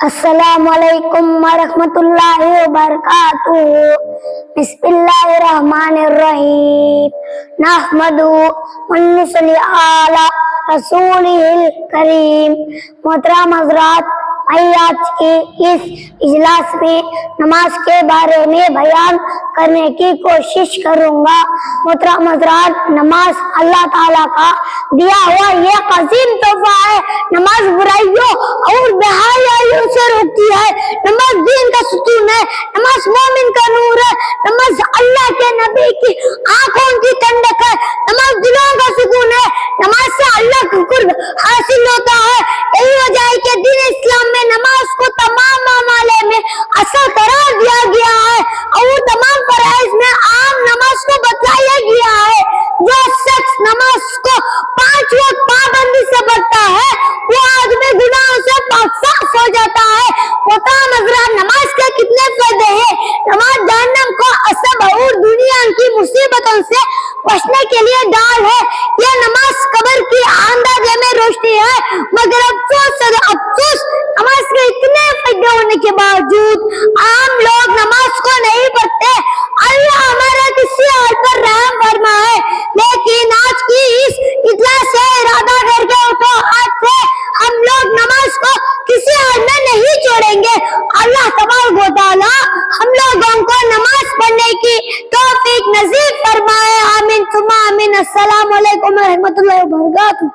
السلام علیکم ورحمۃ اللہ وبرکاتہ۔ بسم اللہ الرحمن الرحیم۔ نحمدہ ونصلی علی رسولہ الکریم۔ محترم حضرات، میں آج کے اس اجلاس میں نماز کے بارے میں بیان کرنے کی کوشش کروں گا۔ محترم حضرات، نماز اللہ تعالیٰ کا دیا ہوا یہ عظیم تحفہ ہے۔ نماز برائیوں اور بے حیائیوں سے روکتی ہے۔ نماز دین کا ستون ہے۔ نماز مومن کا نور ہے۔ نماز اللہ کے نبی کی آنکھوں کی ٹھنڈک ہے۔ نماز دلوں کا سکون ہے۔ نماز سے اللہ کا قرب حاصل ہوتا ہے۔ یہی وجہ ہے کہ دین اسلام میں نماز کو تمام معاملے میں اصل قرار دیا گیا ہے اور تمام فرائض میں عام نماز کو بتلایا گیا ہے۔ جو شخص نماز کو 5 وقت پابندی سے پڑھتا ہے وہ آدمی گناہوں سے پاک صاف ہو جاتا ہے۔ محترم حضرات، نماز کے کتنے فائدے ہیں؟ نماز جہنم کو عذاب اور دنیا کی مصیبتوں سے بچنے کے لیے ڈال ہے۔ یہ نماز قبر کی اندھیرے میں روشنی ہے۔ مگر افسوس نماز کے اتنے فائدے ہونے کے باوجود عام لوگ نماز کو نہیں پڑھتے۔ اللہ ہمارے کسی حال پر رحم فرمائے۔ لیکن آج کی اس اجلاس سے ارادہ کر کے اٹھو، آج سے ہم لوگ نماز کو کسی حال میں نہیں چھوڑیں گے۔ اللہ تبارک و تعالی ہم لوگوں کو نماز پڑھنے کی توفیق نصیب فرمائے۔ آمین ثم آمین۔ السلام علیکم ورحمۃ اللہ وبرکاتہ۔